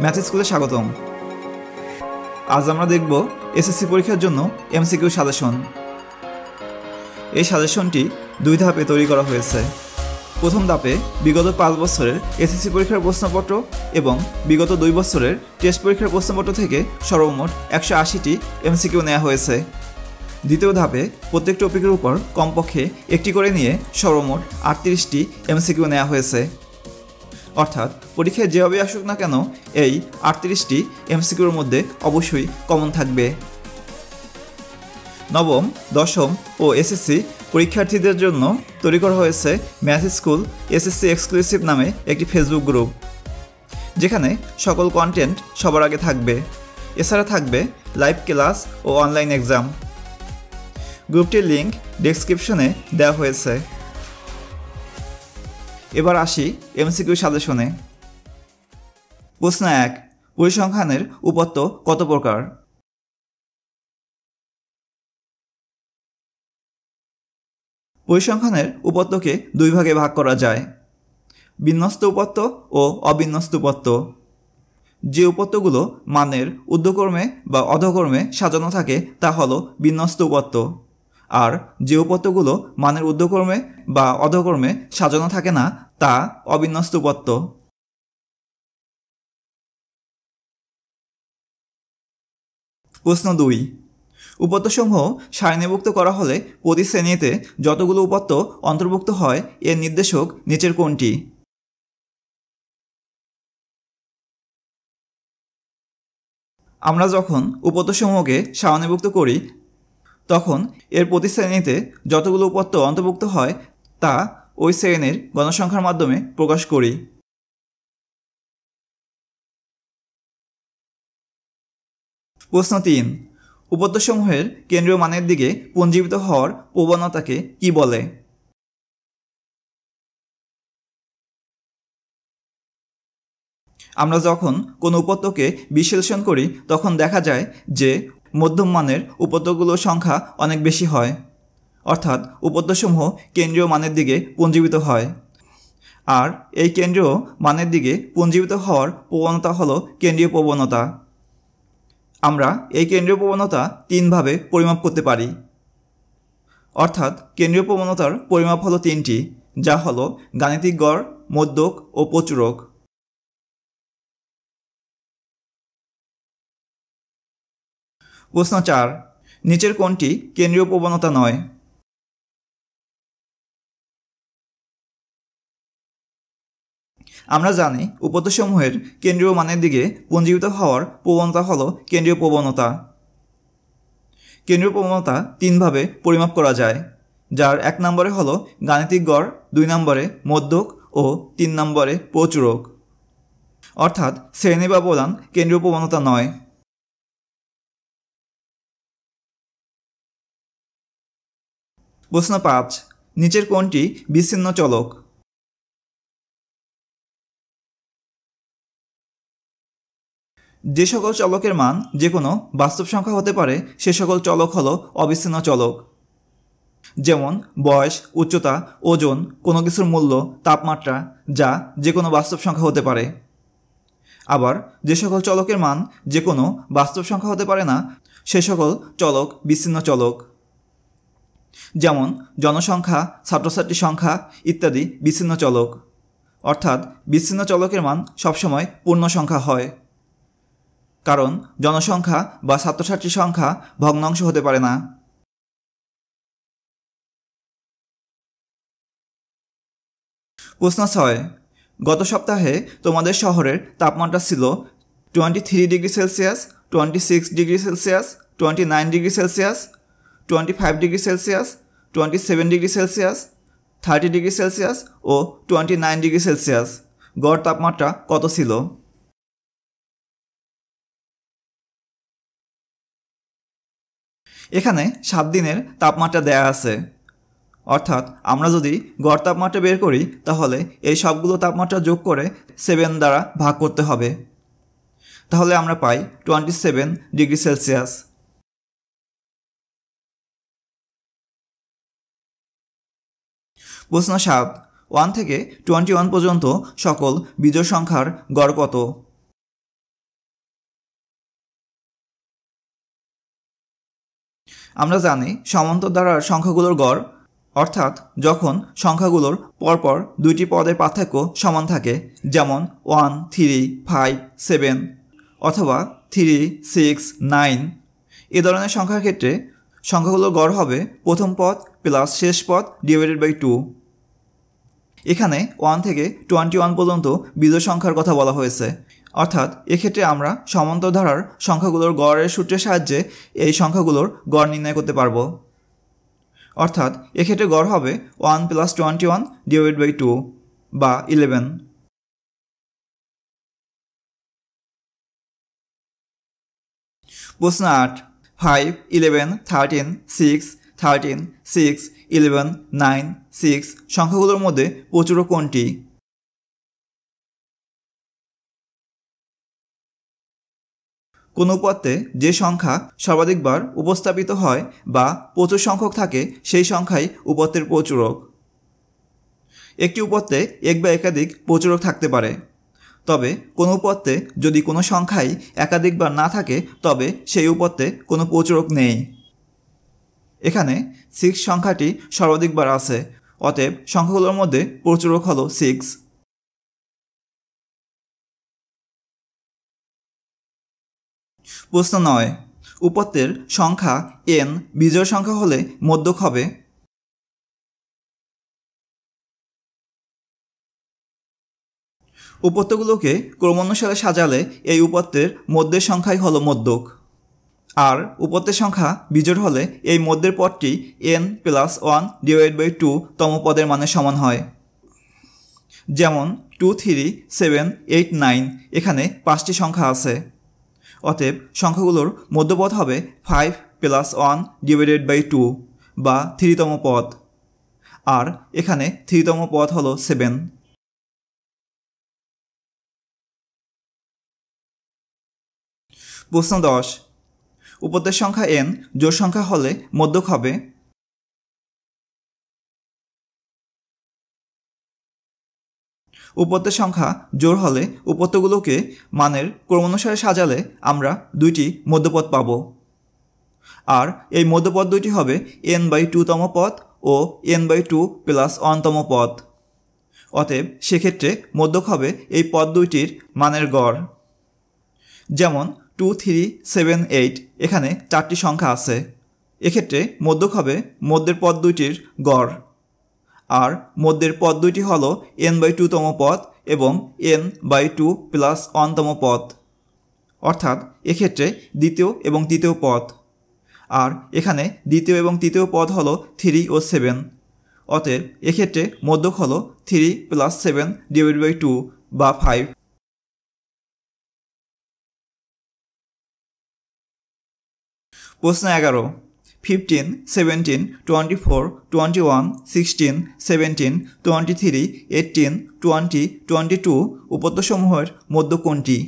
Math স্কুলে স্বাগতম। আজ আমরা দেখব এসএসসি পরীক্ষার জন্য এমসিকিউ সাজেশন। এই সাজেশনটি দুই ধাপে তৈরি করা হয়েছে। প্রথম ধাপে বিগত 5 বছরের এসএসসি পরীক্ষার প্রশ্নপত্র এবং বিগত 2 বছরের টেস্ট পরীক্ষার প্রশ্নপত্র থেকে সর্বমোট 180টি এমসিকিউ নেওয়া হয়েছে। দ্বিতীয় ধাপে প্রত্যেক টপিকের উপর কমপক্ষে একটি করে নিয়ে সর্বমোট 38টি এমসিকিউ নেওয়া হয়েছে। অর্থাৎ পরীক্ষায় যেভাবে আসুক না কেন এই 38টি এমসিকিউর মধ্যে অবশ্যই কমন থাকবে। নবম, দশম ও এসএসসি পরীক্ষার্থীদের জন্য তৈরি করা হয়েছে ম্যাথ স্কুল এসএসসি এক্সক্লুসিভ নামে একটি ফেসবুক গ্রুপ, যেখানে সকল কন্টেন্ট সবার আগে থাকবে। এছাড়া থাকবে লাইভ ক্লাস ও অনলাইন এক্সাম। গ্রুপটির লিঙ্ক ডেসক্রিপশনে দেওয়া হয়েছে। এবার আসি এমসিকিউ সাজেশনে। প্রশ্ন 1, পরিসংখ্যানের উপাত্ত কত প্রকার? পরিসংখ্যানের উপাত্তকে দুই ভাগে ভাগ করা যায়, বিন্যস্ত উপাত্ত ও অবিন্যস্ত উপাত্ত। যে উপাত্তগুলো মানের ঊর্ধ্বক্রমে বা অধক্রমে সাজানো থাকে তা হলো বিন্যস্ত উপাত্ত, আর যে উপাত্তগুলো মানের ঊর্ধ্বক্রমে বা অধক্রমে সাজানো থাকে না তা অবিন্যস্ত উপাত্ত। প্রশ্ন 2, উপাত্তসমূহ সারণীভুক্ত করা হলে প্রতি শ্রেণীতে যতগুলো উপাত্ত অন্তর্ভুক্ত হয় এর নির্দেশক নিচের কোনটি? আমরা যখন উপাত্তসমূহকে সারণীভুক্ত করি তখন এর প্রতি শ্রেণীতে যতগুলো উপাত্ত অন্তর্ভুক্ত হয় তা ওই শ্রেণীর গণসংখ্যার মাধ্যমে প্রকাশ করি। প্রশ্ন 3, উপাত্তসমূহের কেন্দ্রীয় মানের দিকে পুঞ্জীভূত হওয়ার প্রবণতাকে কি বলে? আমরা যখন কোনো উপাত্তকে বিশ্লেষণ করি তখন দেখা যায় যে মধ্যম মানের উপাত্তগুলোর সংখ্যা অনেক বেশি হয়, অর্থাৎ উপাত্তসমূহ কেন্দ্রীয় মানের দিকে পুঞ্জীভূত হয়। আর এই কেন্দ্রীয় মানের দিকে পুঞ্জীভূত হওয়ার প্রবণতা হলো কেন্দ্রীয় প্রবণতা। আমরা এই কেন্দ্রীয় প্রবণতা 3 ভাবে পরিমাপ করতে পারি, অর্থাৎ কেন্দ্রীয় প্রবণতার পরিমাপ হলো 3টি, যা হলো গাণিতিক গড়, মধ্যক ও প্রচুরক। প্রশ্ন 4, নিচের কোনটি কেন্দ্রীয় প্রবণতা নয়? আমরা জানি উপাত্তসমূহের কেন্দ্রীয় মানের দিকে পুঞ্জীভূত হওয়ার প্রবণতা হলো কেন্দ্রীয় প্রবণতা। কেন্দ্রীয় প্রবণতা 3 ভাবে পরিমাপ করা যায়, যার 1 নম্বরে হলো গাণিতিক গড়, 2 নম্বরে মধ্যক ও 3 নম্বরে প্রচুরক। অর্থাৎ শ্রেণী বা প্রদান কেন্দ্রীয় প্রবণতা নয়। প্রশ্ন 5, নিচের কোনটি বিচ্ছিন্ন চলক? যে সকল চলকের মান যে কোনো বাস্তব সংখ্যা হতে পারে সে সকল চলক হলো অবিচ্ছিন্ন চলক। যেমন বয়স, উচ্চতা, ওজন, কোনো কিছুর মূল্য, তাপমাত্রা, যা যে কোনো বাস্তব সংখ্যা হতে পারে। আবার যে সকল চলকের মান যে কোনো বাস্তব সংখ্যা হতে পারে না সে সকল চলক বিচ্ছিন্ন চলক। যেমন জনসংখ্যা, ছাত্রছাত্রী সংখ্যা ইত্যাদি বিচ্ছিন্ন চলক। অর্থাৎ বিচ্ছিন্ন চলকের মান সবসময় পূর্ণ সংখ্যা হয়, কারণ জনসংখ্যা বা ছাত্রছাত্রী সংখ্যা ভগ্নাংশ হতে পারে না। প্রশ্ন 6, গত সপ্তাহে তোমাদের শহরের তাপমাত্রা ছিল 23 degree Celsius, 26 degree Celsius, 29 degree Celsius, 25 degree Celsius, 27 degree Celsius, 30 degree Celsius ও 29 ডিগ্রি সেলসিয়াস। গড় তাপমাত্রা কত ছিল? এখানে 7 দিনের তাপমাত্রা দেয়া আছে, অর্থাৎ আমরা যদি গড় তাপমাত্রা বের করি তাহলে এই সবগুলো তাপমাত্রা যোগ করে 7 দ্বারা ভাগ করতে হবে। তাহলে আমরা পাই 27 ডিগ্রি সেলসিয়াস। প্রশ্ন 7, 1 থেকে 21 পর্যন্ত সকল বিজোড় সংখ্যার গড় কত? আমরা জানি সমান্তর ধারার সংখ্যাগুলোর গড়, অর্থাৎ যখন সংখ্যাগুলোর পরপর দুইটি পদের পার্থক্য সমান থাকে, যেমন 1, 3, 5, 7 অথবা 3, 6, 9, এ ধরনের সংখ্যার ক্ষেত্রে সংখ্যাগুলোর গড় হবে প্রথম পদ প্লাস শেষ পদ ডিভাইডেড বাই 2। এখানে 1 থেকে 21 পর্যন্ত বিজোড় সংখ্যার কথা বলা হয়েছে, অর্থাৎ এক্ষেত্রে আমরা সমান্তর ধারার সংখ্যাগুলোর গড়ের সূত্রের সাহায্যে এই সংখ্যাগুলোর গড় নির্ণয় করতে পারব। অর্থাৎ এক্ষেত্রে গড় হবে 1 + 21 ডিভাইড বাই 2 বা 11। প্রশ্ন 8, 5, 11, 13, 6, 13, 6, 11, 9, 6 সংখ্যাগুলোর মধ্যে প্রচুরক কোনটি? কোন উপাত্তে যে সংখ্যা সর্বাধিকবার উপস্থাপিত হয় বা প্রচুর সংখ্যক থাকে সেই সংখ্যাই উপাত্তের প্রচুরক। একটি উপাত্তে এক বা একাধিক প্রচুরক থাকতে পারে, তবে কোনো উপাত্তে যদি কোনো সংখ্যাই একাধিকবার না থাকে তবে সেই উপাত্তে কোনো প্রচুরক নেই। এখানে 6 সংখ্যাটি সর্বাধিকবার আছে, অতএব সংখ্যাগুলোর মধ্যে প্রচুরক হলো 6। প্রশ্ন 9, উপাত্তের সংখ্যা n বিজোড় সংখ্যা হলে মধ্যক হবে? উপাত্তগুলোকে ক্রমানুসারে সাজালে এই উপাত্তের মধ্যের সংখ্যাই হলো মধ্যক, আর উপাত্তের সংখ্যা বিজোড় হলে এই মধ্যের পদটি n + 1 ডিভাইড বাই 2 তম পদের মানের সমান হয়। যেমন 2, 3, 7, 8, 9 এখানে 5টি সংখ্যা আছে, অতএব সংখ্যাগুলোর মধ্যপদ হবে 5 + 1 ডিভাইডেড বাই 2 বা 3তম পদ, আর এখানে 3তম পদ হলো 7। প্রশ্ন 10, উপাত্তের সংখ্যা n জোড় সংখ্যা হলে মধ্যক হবে? উপাত্তের সংখ্যা জোড় হলে উপাত্তগুলোকে মানের ক্রমানুসারে সাজালে আমরা দুইটি মধ্যপদ পাব, আর এই মধ্যপদ দুইটি হবে n/2 তম পদ ও n/2 + 1তম পদ। অতএব সেক্ষেত্রে মধ্যক হবে এই পদ দুইটির মানের গড়। যেমন 2, 3, 7, 8 এখানে 4টি সংখ্যা আছে, এক্ষেত্রে মধ্যক হবে মধ্যের পদ দুইটির গড়, আর মধ্যের পদ দুইটি হল n/2 তম পদ এবং n/2 + 1তম পদ, অর্থাৎ এক্ষেত্রে দ্বিতীয় এবং তৃতীয় পদ, আর এখানে দ্বিতীয় এবং তৃতীয় পদ হল 3 ও 7। অতএব এক্ষেত্রে মধ্যক হল 3 + 7 ডিভাইড বাই 2 বা 5। প্রশ্ন 11, 15, 17, 24, 21, 16, 17, 23, 18, 20, 22 উপাত্তসমূহের মধ্যক কোনটি?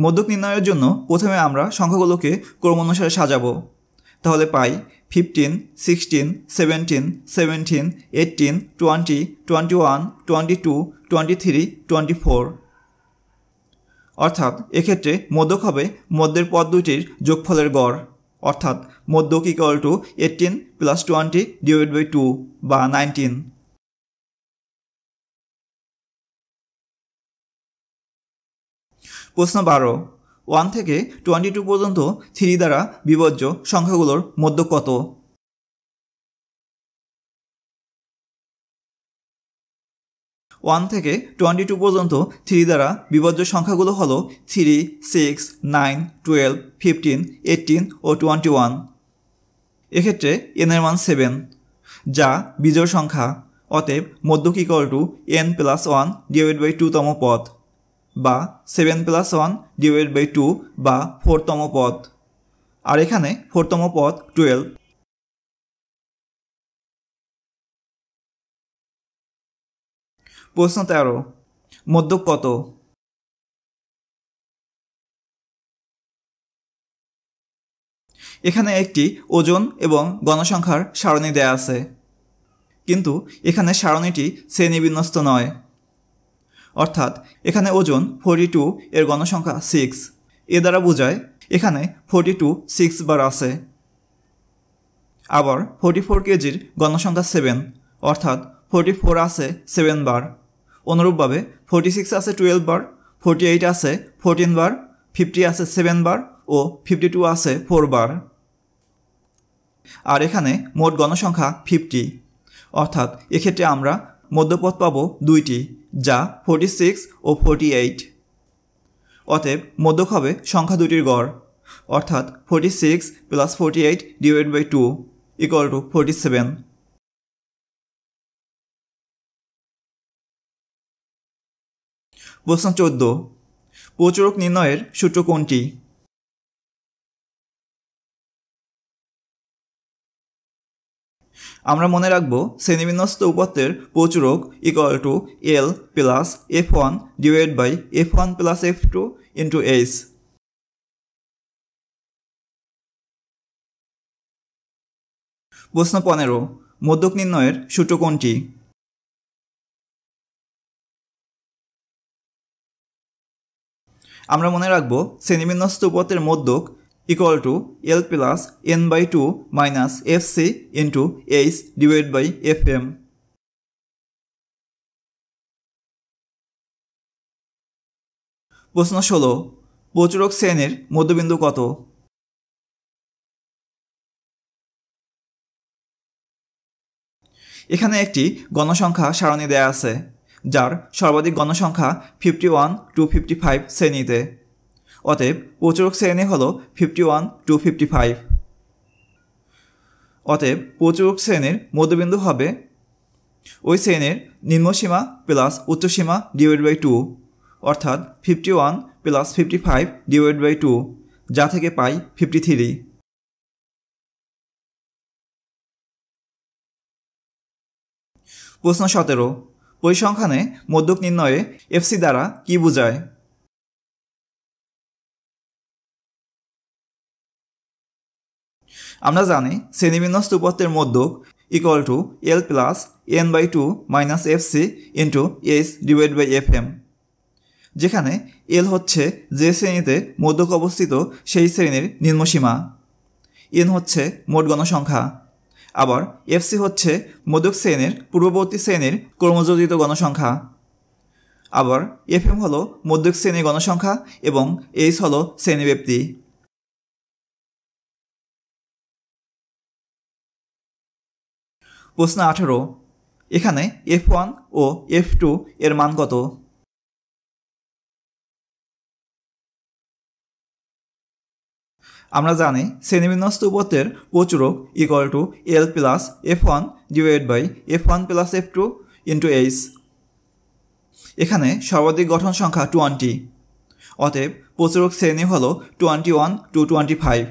মধ্যক নির্ণয়ের জন্য প্রথমে আমরা সংখ্যাগুলোকে ক্রমানুসারে সাজাবো। তাহলে পাই 15, 16, 17, 17, 18, 20, 21, 22, 23, 24। অর্থাৎ এক্ষেত্রে মধ্যক হবে মধ্যের পদ দুইটির যোগফলের গড়, অর্থাৎ মধ্যক = 18 + 20 ডিভাইড বাই 2 বা 19। প্রশ্ন 12, 1 থেকে 22 পর্যন্ত 3 দ্বারা বিভাজ্য সংখ্যাগুলোর মধ্যক কত? ওয়ান থেকে 22 পর্যন্ত 3 দ্বারা বিভাজ্য সংখ্যাগুলো হলো 3, 6, 9, 12, 15, 18 ও 21। এক্ষেত্রে n এর মান 7, যা বিজোড় সংখ্যা, অতএব মধ্যক = n + 1 ডিভাইড বাই 2 তম পদ বা 7 + 1 ডিভাইড বাই 2 বা 4তম পদ, আর এখানে 4তম পদ 12। প্রশ্ন 13, মধ্যক কত? এখানে একটি ওজন এবং গণসংখ্যার সারণী দেয়া আছে, কিন্তু এখানে সারণীটি শ্রেণীবিন্যস্ত নয়, অর্থাৎ এখানে ওজন 42 এর গণসংখ্যা 6। এ দ্বারা বোঝায় এখানে 42 6 বার আছে। আবার 44 কেজির গণসংখ্যা 7, অর্থাৎ 44 আছে 7 বার। অনুরূপভাবে 46 আছে 12 বার, 48 আছে 14 বার, 50 আছে 7 বার ও 52 আছে 4 বার। আর এখানে মোট গণসংখ্যা 50, অর্থাৎ এক্ষেত্রে আমরা মধ্যপদ পাব দুইটি, যা 46 ও 48। অতএব মধ্যক হবে সংখ্যা দুটির গড়, অর্থাৎ 46 plus 48 divide by 2 equal to 47। প্রশ্ন 14, প্রচুরক নির্ণয়ের সূত্র কোনটি? আমরা মনে রাখব শ্রেণীবিন্যস্ত উপাত্তের প্রচুরক equal to L plus F1 divide by F1 plus F2 into H। প্রশ্ন 15, মধ্যক নির্ণয়ের সূত্র কোনটি? আমরা মনে রাখব শ্রেণীবিন্যস্ত উপাত্তের মধ্যক equal to L plus n/2 minus Fc into H divide by Fm। প্রশ্ন 16, প্রচুরক শ্রেণীর মধ্যবিন্দু কত? এখানে একটি গণসংখ্যা সারণী দেয়া আছে, যার সর্বাধিক গণসংখ্যা 51 to 55 শ্রেণীতে। অতএব প্রচুরক শ্রেণী হল 51 to 55। অতএব প্রচুরক শ্রেণীর মধ্যবিন্দু হবে ওই শ্রেণীর নিম্নসীমা প্লাস উচ্চসীমা ডিভাইড বাই 2, অর্থাৎ 51 প্লাস 55 ডিভাইড বাই 2, যা থেকে পাই 53। প্রশ্ন 17, পরিসংখ্যানে মধ্যক নির্ণয়ে FC দ্বারা কি বোঝায়? আমরা জানি শ্রেণীবিন্যস্ত উপাত্তের মধ্যক equal to L plus n/2 minus Fc into H divide by Fm, যেখানে L হচ্ছে যে শ্রেণীতে মধ্যক অবস্থিত সেই শ্রেণীর নিম্নসীমা, n হচ্ছে মোট গণসংখ্যা, আবার Fc হচ্ছে মধ্যক শ্রেণীর পূর্ববর্তী শ্রেণীর ক্রমযোজিত গণসংখ্যা, আবার Fm হলো মধ্যক শ্রেণীর গণসংখ্যা এবং H হলো শ্রেণীব্যাপ্তি। প্রশ্ন 18, এখানে F1 ও F2 এর মান কত? আমরা জানি শ্রেণীবিন্যস্ত উপাত্তের প্রচুরক equal to L plus F1 divide by F1 plus F2 into H। এখানে সর্বাধিক গঠন সংখ্যা 20, অতএব প্রচুরক শ্রেণী হল 21 to 25।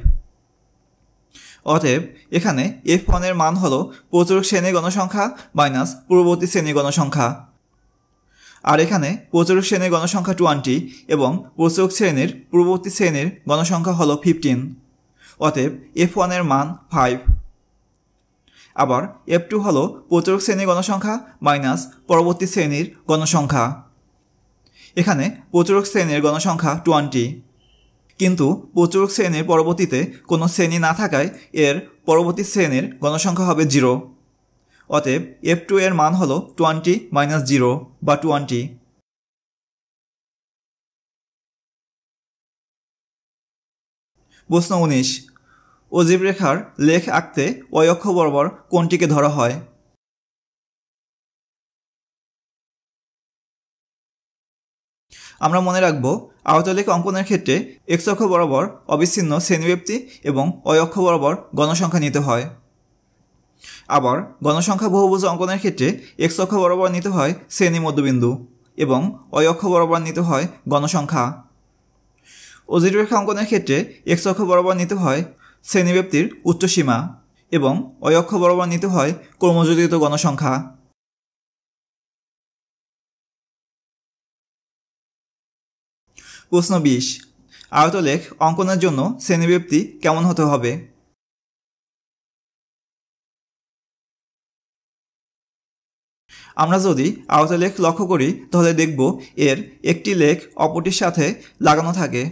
অতএব এখানে F1 এর মান হল প্রচুরক শ্রেণীর গণসংখ্যা মাইনাস পূর্ববর্তী শ্রেণীর গণসংখ্যা, আর এখানে প্রচুরক শ্রেণীর গণসংখ্যা 20 এবং প্রচুরক শ্রেণীর পূর্ববর্তী শ্রেণীর গণসংখ্যা হল 15। অতএব F1 এর মান 5। আবার F2 হল প্রচুরক শ্রেণীর গণসংখ্যা মাইনাস পরবর্তী শ্রেণীর গণসংখ্যা। এখানে প্রচুরক শ্রেণীর গণসংখ্যা 20, কিন্তু প্রচুরক শ্রেণীর পরবর্তীতে কোনো শ্রেণী না থাকায় এর পরবর্তী শ্রেণীর গণসংখ্যা হবে 0। অতএব F2 এর মান হল 20 মাইনাস 0 বা 20। প্রশ্ন 19, অজীব রেখার লেখ আঁকতে y অক্ষ বরাবর কোনটিকে ধরা হয়? আমরা মনে রাখব আয়তলেখ অঙ্কনের ক্ষেত্রে x অক্ষ বরাবর অবিচ্ছিন্ন শ্রেণীব্যাপ্তি এবং y অক্ষ বরাবর গণসংখ্যা নিতে হয়। আবার গণসংখ্যা বহুভুজ অঙ্কনের ক্ষেত্রে x অক্ষ বরাবর নিতে হয় শ্রেণী মধ্যবিন্দু এবং y অক্ষ বরাবর নিতে হয় গণসংখ্যা। অজীব রেখা অঙ্কনের ক্ষেত্রে x অক্ষ বরাবর নিতে হয় শ্রেণীব্যাপ্তির উচ্চসীমা এবং y অক্ষ বরাবর নিতে হয় ক্রমযোজিত গণসংখ্যা। প্রশ্ন 20, আয়তলেখ অঙ্কনের জন্য শ্রেণীব্যাপ্তি কেমন হতে হবে? আমরা যদি আয়তলেখ লক্ষ্য করি তাহলে দেখব এর একটি লেখ অপরটির সাথে লাগানো থাকে,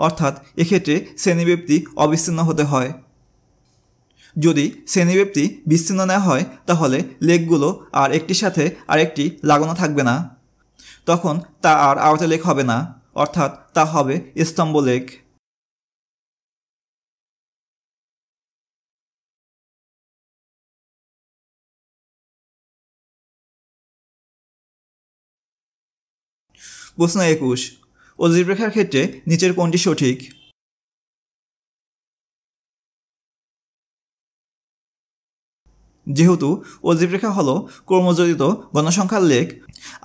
অর্থাৎ এক্ষেত্রে শ্রেণীব্যক্তি অবিচ্ছিন্ন হতে হয়। যদি শ্রেণীব্যক্তি বিচ্ছিন্ন না হয় তাহলে লেখগুলো আর একটির সাথে আরেকটি লাগানো থাকবে না, তখন তা আর আয়তলেখ হবে না, অর্থাৎ তা হবে স্তম্ভলেখ। প্রশ্ন 21, অজীব রেখার ক্ষেত্রে নিচের কোনটি সঠিক? যেহেতু অজীব রেখা হলো ক্রমযোজিত গণসংখ্যার লেখ,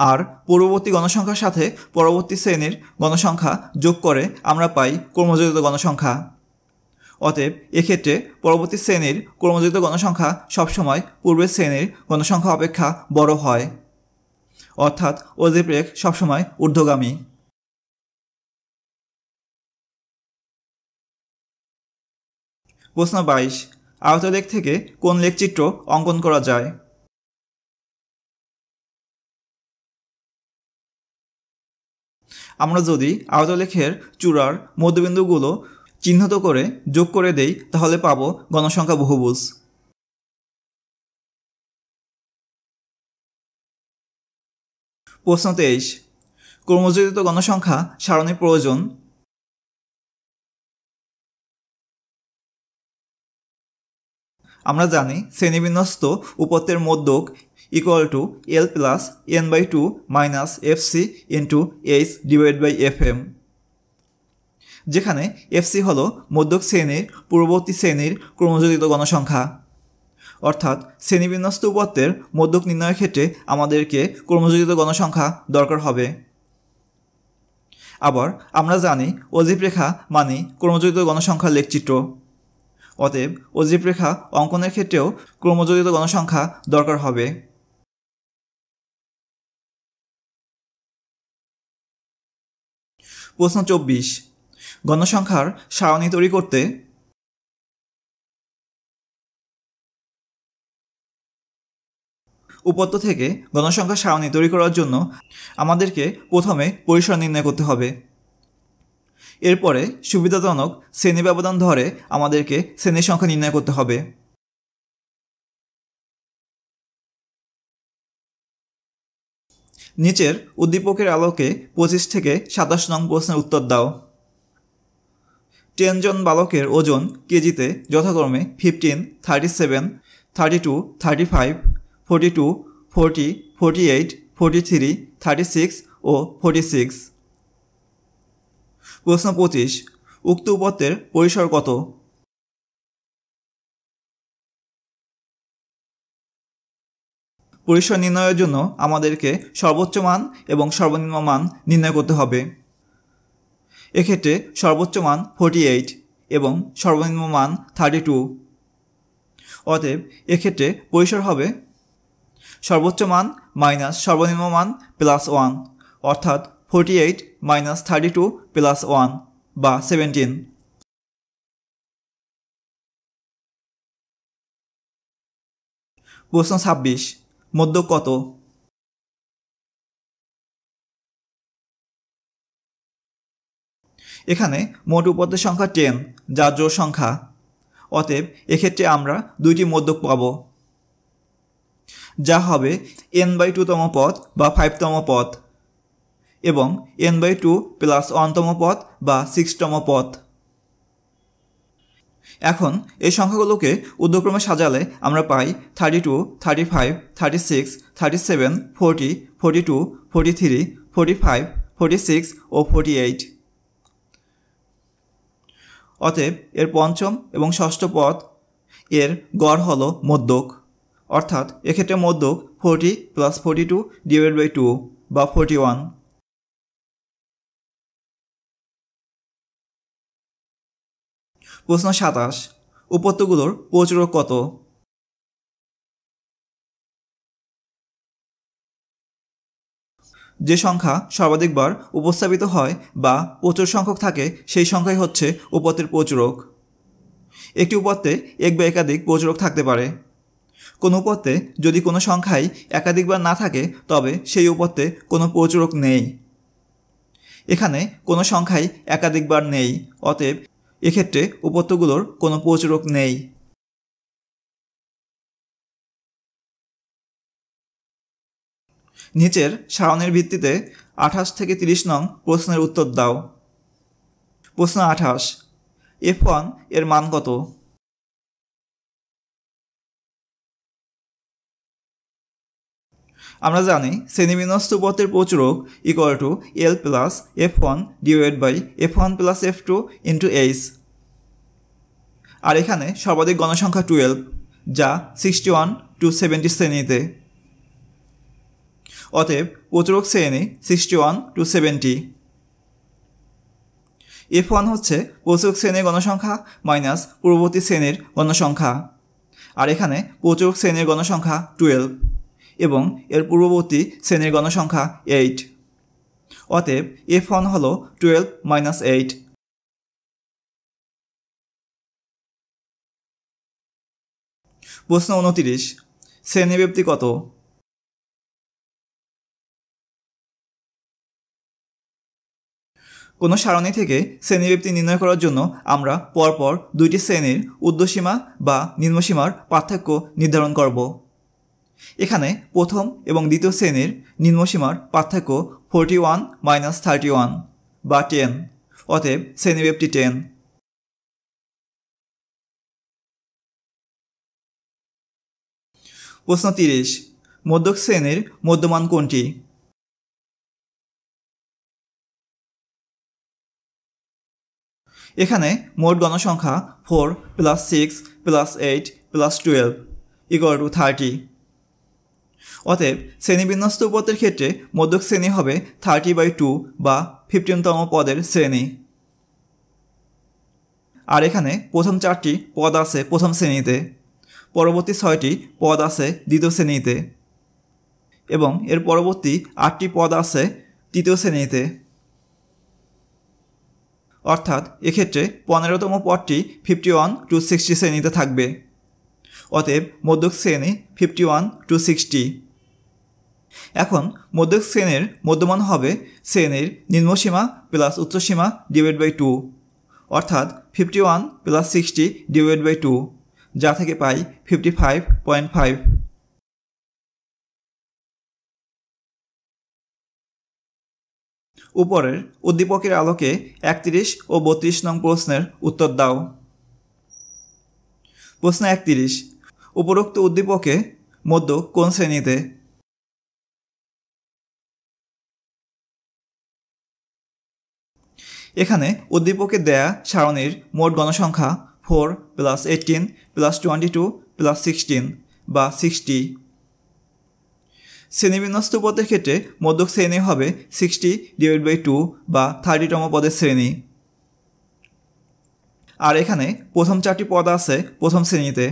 আর পূর্ববর্তী গণসংখ্যার সাথে পরবর্তী শ্রেণীর গণসংখ্যা যোগ করে আমরা পাই ক্রমযোজিত গণসংখ্যা। অতএব এক্ষেত্রে পরবর্তী শ্রেণীর ক্রমযোজিত গণসংখ্যা সবসময় পূর্বের শ্রেণীর গণসংখ্যা অপেক্ষা বড় হয়, অর্থাৎ অজীব রেখ সবসময় ঊর্ধ্বগামী। প্রশ্ন 22, আয়তলেখ থেকে কোন লেখচিত্র অঙ্কন করা যায়? আমরা যদি আয়তলেখের চূড়ার মধ্যবিন্দুগুলো চিহ্নিত করে যোগ করে দেই তাহলে পাবো গণসংখ্যা বহুভুজ। প্রশ্ন 23, ক্রমযোজিত গণসংখ্যা সারণী প্রয়োজন। আমরা জানি শ্রেণীবিন্যস্ত উপত্যের মধ্যক equal to L plus n/2 minus FC into H/FM, যেখানে FC হলো মধ্যক শ্রেণীর পূর্ববর্তী শ্রেণীর ক্রমযোজিত গণসংখ্যা, অর্থাৎ শ্রেণীবিন্যস্ত উপত্যের মধ্যক নির্ণয়ের ক্ষেত্রে আমাদেরকে ক্রমযোজিত গণসংখ্যা দরকার হবে। আবার আমরা জানি অজীব রেখা মানে ক্রমযোজিত গণসংখ্যার লেখচিত্র, অতএব অজীব রেখা অঙ্কনের ক্ষেত্রেও ক্রমযোজিত গণসংখ্যা দরকার হবে। প্রশ্ন 24, গণসংখ্যার সারণী তৈরি করতে উপত্য থেকে গণসংখ্যার সারণী তৈরি করার জন্য আমাদেরকে প্রথমে পরিসর নির্ণয় করতে হবে। এরপরে সুবিধাজনক শ্রেণী ব্যবধান ধরে আমাদেরকে শ্রেণীর সংখ্যা নির্ণয় করতে হবে। নিচের উদ্দীপকের আলোকে 25 থেকে 27 নং প্রশ্নের উত্তর দাও। 10 জন বালকের ওজন কেজিতে যথাক্রমে 15, 37, 32, 35, 42, 40, 48, 43, 36 ও 46। প্রশ্ন 25, উক্ত উপত্যের পরিসর কত? পরিসর নির্ণয়ের জন্য আমাদেরকে সর্বোচ্চ মান এবং সর্বনিম্ন মান নির্ণয় করতে হবে। এক্ষেত্রে সর্বোচ্চ মান 48 এবং সর্বনিম্ন মান 32, অতএব এক্ষেত্রে পরিসর হবে সর্বোচ্চ মান মাইনাস সর্বনিম্ন মান প্লাস 1, অর্থাৎ 48 মাইনাস 32 প্লাস 1 বা 17। প্রশ্ন 26, মধ্যক কত? এখানে মোট উপত্যের সংখ্যা 10 যা জোড় সংখ্যা, অতএব এক্ষেত্রে আমরা দুইটি মধ্যক পাব, যা হবে n/2তম পদ বা 5তম পদ এবং n/2 প্লাস 1তম পদ বা 6তম পদ। এখন এই সংখ্যাগুলোকে ঊর্ধ্বক্রমে সাজালে আমরা পাই 32, 35, 36, 37, 40, 42, 43, 45, 46 ও 48। অতএব এর পঞ্চম এবং ষষ্ঠ পদ এর গড় হল মধ্যক, অর্থাৎ এক্ষেত্রে মধ্যক 40 প্লাস 42 ডিভাইড বাই 2 বা 41। প্রশ্ন 27, উপত্যগুলোর প্রচুরক কত? যে সংখ্যা সর্বাধিকবার উপস্থাপিত হয় বা প্রচুর সংখ্যক থাকে সেই সংখ্যাই হচ্ছে উপত্যের প্রচুরক। একটি উপত্যে এক বা একাধিক প্রচুরক থাকতে পারে। কোনো উপত্যে যদি কোনো সংখ্যাই একাধিকবার না থাকে তবে সেই উপত্যে কোনো প্রচুরক নেই। এখানে কোনো সংখ্যাই একাধিকবার নেই, অতএব এক্ষেত্রে উপত্যগুলোর কোনো প্রচুরক নেই। নিচের সারণীর ভিত্তিতে 28 থেকে 30 নং প্রশ্নের উত্তর দাও। প্রশ্ন 28, f1 এর মান কত? আমরা জানি শ্রেণীবিন্যস্ত পথের প্রচুরক equal to L plus f1 divide by f1 plus f2 into h। আর এখানে সর্বাধিক গণসংখ্যা 12, যা 61 to 70 শ্রেণীতে। অতএব প্রচুরক শ্রেণী 61 to 70। f1 হচ্ছে প্রচুরক শ্রেণীর গণসংখ্যা মাইনাস পূর্ববর্তী শ্রেণীর গণসংখ্যা। আর এখানে প্রচুরক শ্রেণীর গণসংখ্যা 12 এবং এর পূর্ববর্তী শ্রেণীর গণসংখ্যা 8। অতএব f1 হল 12 মাইনাস 8। প্রশ্ন 29, শ্রেণীব্যাপ্তি কত? কোনো সারণী থেকে শ্রেণীব্যাপ্তি নির্ণয় করার জন্য আমরা পরপর দুইটি শ্রেণীর ঊর্ধ্বসীমা বা নিম্নসীমার পার্থক্য নির্ধারণ করব। এখানে প্রথম এবং দ্বিতীয় শ্রেণীর নিম্নসীমার পার্থক্য 41 মাইনাস 31 বা 10, অতএব শ্রেণীব্যাপ্তি 10। প্রশ্ন 30, মধ্যক শ্রেণীর মধ্যমান কোনটি? এখানে মোট গণসংখ্যা 4 plus 6 plus 8 plus 12 equal to 30। অতএব শ্রেণীবিন্যস্ত পদের ক্ষেত্রে মধ্যক শ্রেণী হবে 30/2 বা 15তম পদের শ্রেণী। আর এখানে প্রথম 4টি পদ আছে প্রথম শ্রেণীতে, পরবর্তী 6টি পদ আছে দ্বিতীয় শ্রেণীতে এবং এর পরবর্তী 8টি পদ আছে তৃতীয় শ্রেণীতে। অর্থাৎ এক্ষেত্রে 15তম পদটি 51 to 60 শ্রেণীতে থাকবে। অতএব মধ্যক শ্রেণী 51 to 60। এখন মধ্যক শ্রেণীর মধ্যমান হবে শ্রেণীর নিম্নসীমা প্লাস উচ্চসীমা ডিভাইড বাই 2, অর্থাৎ 51 প্লাস 60 ডিভাইড বাই 2, যা থেকে পাই 55.5। উপরের উদ্দীপকের আলোকে 31 ও 32 নং প্রশ্নের উত্তর দাও। প্রশ্ন 31, উপরোক্ত উদ্দীপকে মধ্যক কোন শ্রেণীতে? এখানে উদ্দীপকে দেয়া সারণীর মোট গণসংখ্যা 4 প্লাস 18 প্লাস 22 প্লাস 16 বা 60। শ্রেণীবিন্যস্ত পদের ক্ষেত্রে মধ্যক শ্রেণী হবে 60 ডিভাইড বাই 2 বা 30তম পদের শ্রেণী। আর এখানে প্রথম 4টি পদ আছে প্রথম শ্রেণীতে,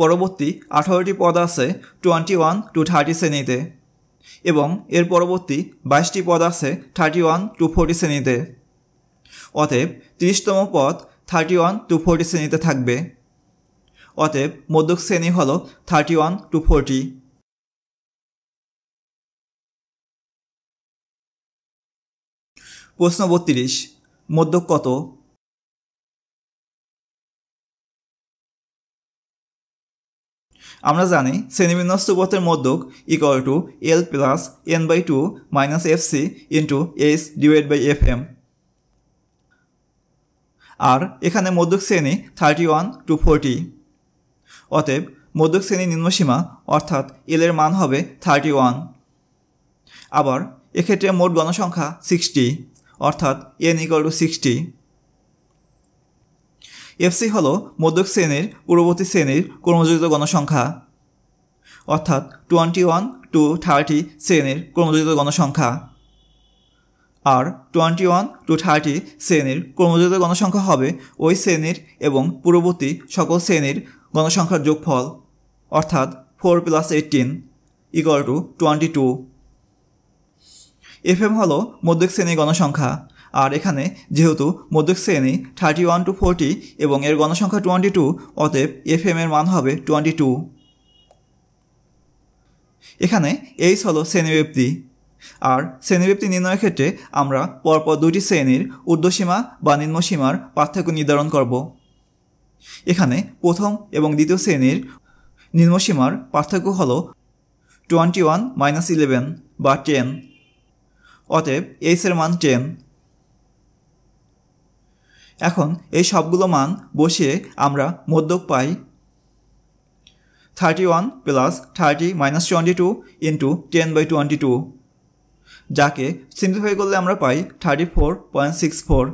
পরবর্তী 18টি পদ আছে 21 to 30 শ্রেণীতে এবং এর পরবর্তী 22টি পদ আছে 31 to 40 শ্রেণীতে। অতএব 30তম পদ 31 to 40 শ্রেণীতে থাকবে। অতএব মধ্যক শ্রেণী হল 31 to 40। প্রশ্ন 32, মধ্যক কত? আমরা জানি শ্রেণীবিন্যস্ত পথের মধ্যক equal to L plus n/2 minus fc into h divide by fm। আর এখানে মধ্যক শ্রেণী 31 to 40। অতএব মধ্যক শ্রেণী নিম্নসীমা অর্থাৎ L এর মান হবে 31। আবার এক্ষেত্রে মোট গণসংখ্যা 60, অর্থাৎ n ইকুয়াল টু 60। fc হল মধ্যক শ্রেণীর পূর্ববর্তী শ্রেণীর ক্রমযোজিত গণসংখ্যা, অর্থাৎ 21 to 30 শ্রেণীর ক্রমযোজিত গণসংখ্যা। আর 21 to 30 শ্রেণীর ক্রমযোজিত গণসংখ্যা হবে ওই শ্রেণীর এবং পূর্ববর্তী সকল শ্রেণীর গণসংখ্যার যোগফল, অর্থাৎ 4 প্লাস 18 ইকুয়াল টু 22। fm হল মধ্যক শ্রেণীর গণসংখ্যা। আর এখানে যেহেতু মধ্যক শ্রেণী 31 to 40 এবং এর গণসংখ্যা 22, অতএব fm এর মান হবে 22। এখানে এইচ হলো শ্রেণীব্যাপ্তি, আর শ্রেণীব্যাপ্তি নির্ণয়ের ক্ষেত্রে আমরা পরপর দুটি শ্রেণীর ঊর্ধ্বসীমা বা নিম্নসীমার পার্থক্য নির্ধারণ করব। এখানে প্রথম এবং দ্বিতীয় শ্রেণীর নিম্নসীমার পার্থক্য হল 21 - 11 বা 10। অতএব এইচ এর মান 10। এখন এই সবগুলো মান বসিয়ে আমরা মধ্যক পাই 31 + 30 - 22 × 10/22, যাকে সিম্পলিফাই করলে আমরা পাই 34.64।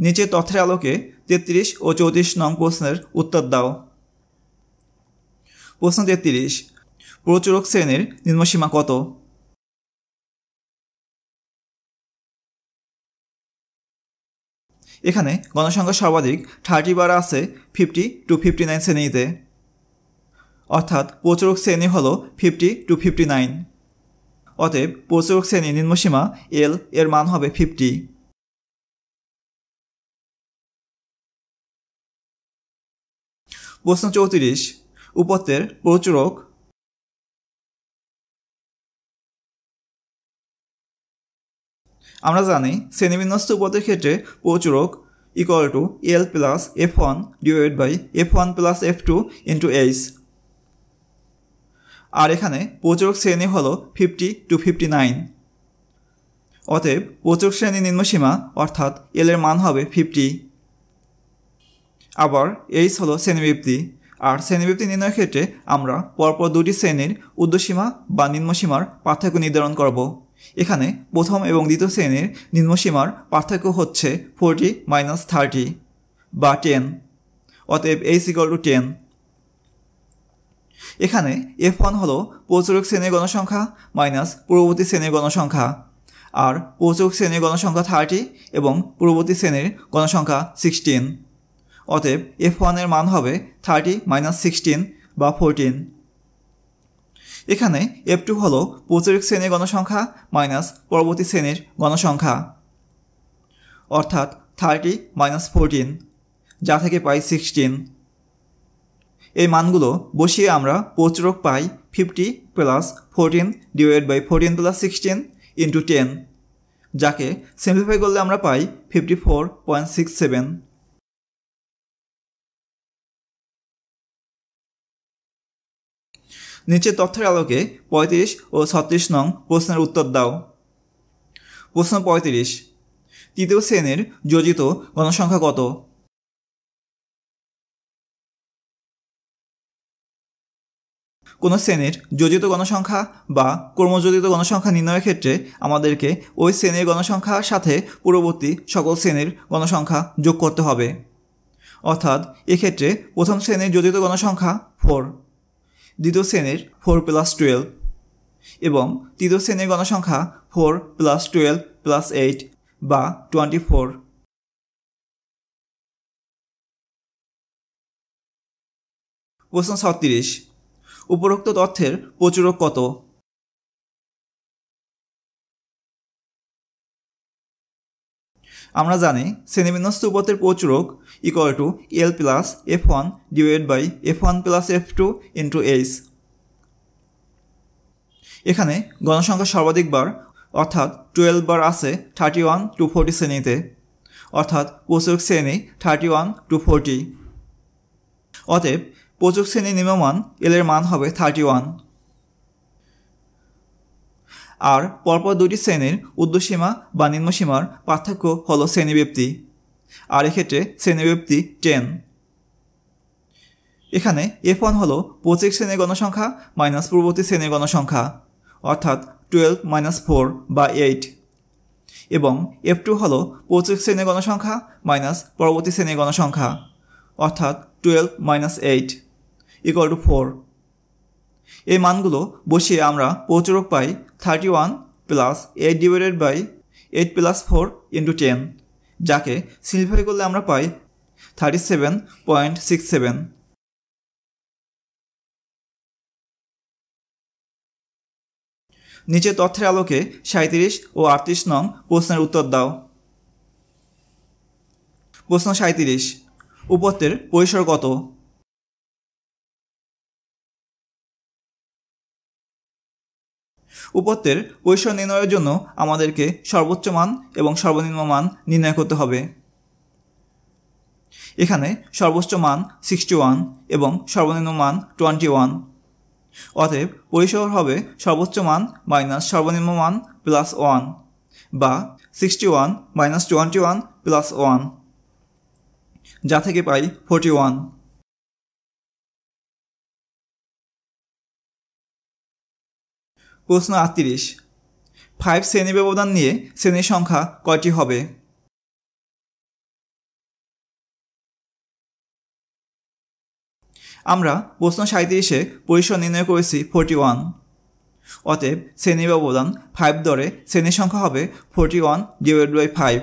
নিচে তথ্যের আলোকে 33 ও 34 নং প্রশ্নের উত্তর দাও। প্রশ্ন 33, প্রচুরক শ্রেণীর নিম্নসীমা কত? এখানে গণসংখ্যা সর্বাধিক 30 বার আছে 50 to 59 শ্রেণীতে, অর্থাৎ প্রচুরক শ্রেণী হল 50 to 59। অতএব প্রচুরক শ্রেণীর নিম্নসীমা এল এর মান হবে 50। প্রশ্ন 34, উপত্যের প্রচুরক। আমরা জানি শ্রেণীবিন্যস্ত উপত্যের ক্ষেত্রে প্রচুরক equal to L plus f1 divided by f1 plus f2 into H. আর এখানে প্রচুরক শ্রেণী হল 50 to 59। অতএব প্রচুরক শ্রেণীর নিম্নসীমা অর্থাৎ এল এর মান হবে 50। আবার এইচ হলো শ্রেণীব্যাপ্তি, আর শ্রেণীব্যাপ্তি নির্ণয়ের ক্ষেত্রে আমরা পরপর দুটি শ্রেণীর ঊর্ধ্বসীমা বা নিম্নসীমার পার্থক্য নির্ধারণ করব। এখানে প্রথম এবং দ্বিতীয় শ্রেণীর নিম্নসীমার পার্থক্য হচ্ছে 40 - 30 বা 10। অতএব এইচ ইকুয়াল টু 10। এখানে f1 হলো প্রচুরক শ্রেণীর গণসংখ্যা মাইনাস পূর্ববর্তী শ্রেণীর গণসংখ্যা, আর প্রচুরক শ্রেণীর গণসংখ্যা 30 এবং পূর্ববর্তী শ্রেণীর গণসংখ্যা 16। অতএব f1 এর মান হবে 30 - 16 বা 14। এখানে f2 হলো প্রচুরক শ্রেণীর গণসংখ্যা মাইনাস পরবর্তী শ্রেণীর গণসংখ্যা, অর্থাৎ 30 - 14, যা থেকে পাই 16। এই মানগুলো বসিয়ে আমরা প্রচুরক পাই 50 + 14 ডিভাইডেড বাই 14 + 16 ইন্টু 10, যাকে সিম্পলিফাই করলে আমরা পাই 54.67। নিচের তথ্যের আলোকে 35 ও 36 নং প্রশ্নের উত্তর দাও। প্রশ্ন 35, তৃতীয় শ্রেণীর যোজিত গণসংখ্যা কত? কোনো শ্রেণীর যোজিত গণসংখ্যা বা ক্রমযোজিত গণসংখ্যা নির্ণয়ের ক্ষেত্রে আমাদেরকে ওই শ্রেণীর গণসংখ্যার সাথে পূর্ববর্তী সকল শ্রেণীর গণসংখ্যা যোগ করতে হবে। অর্থাৎ এক্ষেত্রে প্রথম শ্রেণীর যোজিত গণসংখ্যা 4, দ্বিতীয় শ্রেণীর 4 + 12 এবং তৃতীয় শ্রেণীর গণসংখ্যা 4 + 12 + 8 বা 24। প্রশ্ন 36, উপরোক্ত তথ্যের প্রচুরক কত? আমরা জানি শ্রেণীবিন্যস্ত উপত্যের প্রচুরক equal to L plus f1 divided by f1 plus f2 into H. এখানে গণসংখ্যা সর্বাধিক বার অর্থাৎ 12 বার আছে 31 to 40 শ্রেণীতে, অর্থাৎ প্রচুরক শ্রেণী 31 to 40। অতএব প্রচুরক শ্রেণীর নিম্নমান এল এর মান হবে 31। আর পরপর দুটি শ্রেণীর ঊর্ধ্বসীমা বা নিম্নসীমার পার্থক্য হল শ্রেণীব্যাপ্তি, আর এক্ষেত্রে শ্রেণীব্যাপ্তি 10। এখানে f1 হলো প্রচুরক শ্রেণীর গণসংখ্যা মাইনাস পূর্ববর্তী শ্রেণীর গণসংখ্যা, অর্থাৎ 12 - 4 বা 8, এবং f2 হলো প্রচুরক শ্রেণীর গণসংখ্যা মাইনাস পরবর্তী শ্রেণীর গণসংখ্যা, অর্থাৎ 12 - 8 ইকুয়াল টু 4। এই মানগুলো বসিয়ে আমরা প্রচুরক পাই 31 + 8 ডিভাইডেড বাই 8 + 4 ইন্টু 10, যাকে সিম্পলিফাই করলে আমরা পাই 37.67। নিচে তথ্যের আলোকে 37 ও 38 নং প্রশ্নের উত্তর দাও। প্রশ্ন 37, উপত্যের পরিসর কত? উপত্যের পরিসর নির্ণয়ের জন্য আমাদেরকে সর্বোচ্চ মান এবং সর্বনিম্ন মান নির্ণয় করতে হবে। এখানে সর্বোচ্চ মান 61 এবং সর্বনিম্ন মান 21। অতএব পরিসর হবে সর্বোচ্চ মান মাইনাস সর্বনিম্ন মান প্লাস 1 বা 61 মাইনাস 21 প্লাস 1, যা থেকে পাই 41। প্রশ্ন 38। 5 শ্রেণী ব্যবধান নিয়ে শ্রেণীর সংখ্যা কয়টি হবে? আমরা প্রশ্ন 37-এ পরিসর নির্ণয় করেছি 41। অতএব শ্রেণী ব্যবধান 5 ধরে শ্রেণীর সংখ্যা হবে 41/5,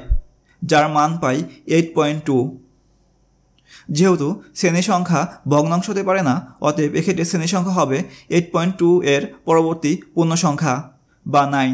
যার মান পাই 8.2। যেহেতু শ্রেণীর সংখ্যা ভগ্নাংশ হতে পারে না, অতএব এক্ষেত্রে শ্রেণীর সংখ্যা হবে 8.2 এর পরবর্তী পূর্ণ সংখ্যা বা 9।